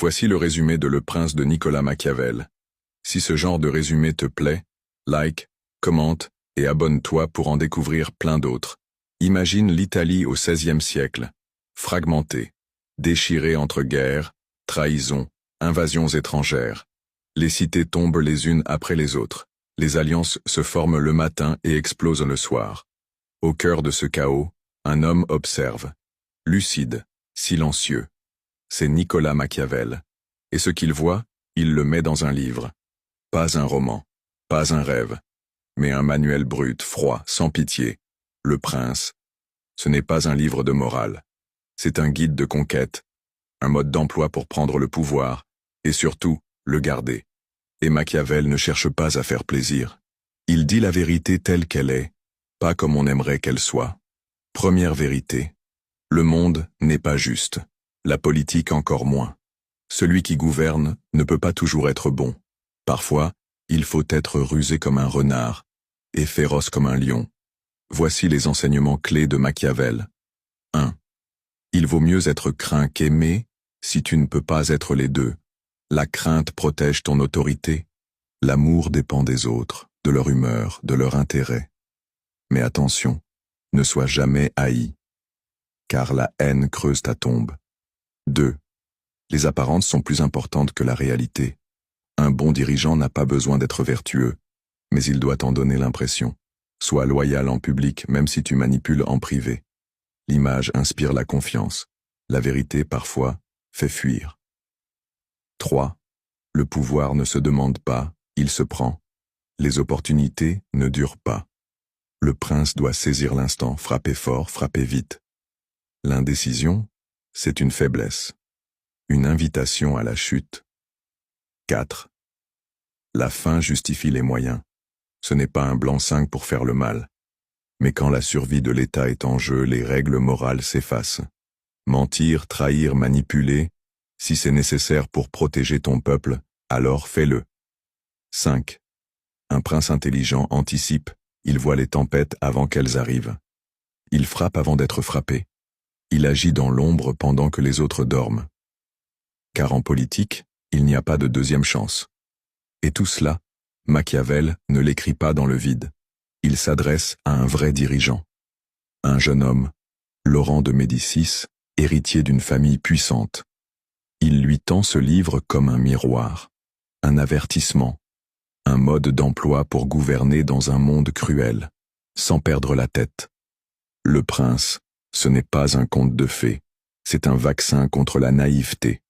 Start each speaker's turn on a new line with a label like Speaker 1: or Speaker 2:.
Speaker 1: Voici le résumé de Le Prince de Nicolas Machiavel. Si ce genre de résumé te plaît, like, commente et abonne-toi pour en découvrir plein d'autres. Imagine l'Italie au XVIe siècle, fragmentée, déchirée entre guerres, trahisons, invasions étrangères. Les cités tombent les unes après les autres. Les alliances se forment le matin et explosent le soir. Au cœur de ce chaos, un homme observe. Lucide, silencieux. C'est Nicolas Machiavel. Et ce qu'il voit, il le met dans un livre. Pas un roman, pas un rêve, mais un manuel brut, froid, sans pitié. Le Prince. Ce n'est pas un livre de morale. C'est un guide de conquête, un mode d'emploi pour prendre le pouvoir, et surtout, le garder. Et Machiavel ne cherche pas à faire plaisir. Il dit la vérité telle qu'elle est, pas comme on aimerait qu'elle soit. Première vérité. Le monde n'est pas juste. La politique encore moins. Celui qui gouverne ne peut pas toujours être bon. Parfois, il faut être rusé comme un renard et féroce comme un lion. Voici les enseignements clés de Machiavel. 1. Il vaut mieux être craint qu'aimé si tu ne peux pas être les deux. La crainte protège ton autorité. L'amour dépend des autres, de leur humeur, de leur intérêt. Mais attention, ne sois jamais haï, car la haine creuse ta tombe. 2. Les apparences sont plus importantes que la réalité. Un bon dirigeant n'a pas besoin d'être vertueux, mais il doit en donner l'impression. Sois loyal en public même si tu manipules en privé. L'image inspire la confiance. La vérité, parfois, fait fuir. 3. Le pouvoir ne se demande pas, il se prend. Les opportunités ne durent pas. Le prince doit saisir l'instant, frapper fort, frapper vite. L'indécision, c'est une faiblesse. Une invitation à la chute. 4. La fin justifie les moyens. Ce n'est pas un blanc-seing pour faire le mal. Mais quand la survie de l'État est en jeu, les règles morales s'effacent. Mentir, trahir, manipuler, si c'est nécessaire pour protéger ton peuple, alors fais-le. 5. Un prince intelligent anticipe, il voit les tempêtes avant qu'elles arrivent. Il frappe avant d'être frappé. Il agit dans l'ombre pendant que les autres dorment. Car en politique, il n'y a pas de deuxième chance. Et tout cela, Machiavel ne l'écrit pas dans le vide. Il s'adresse à un vrai dirigeant. Un jeune homme, Laurent de Médicis, héritier d'une famille puissante. Il lui tend ce livre comme un miroir, un avertissement, un mode d'emploi pour gouverner dans un monde cruel, sans perdre la tête. Le prince, ce n'est pas un conte de fées, c'est un vaccin contre la naïveté.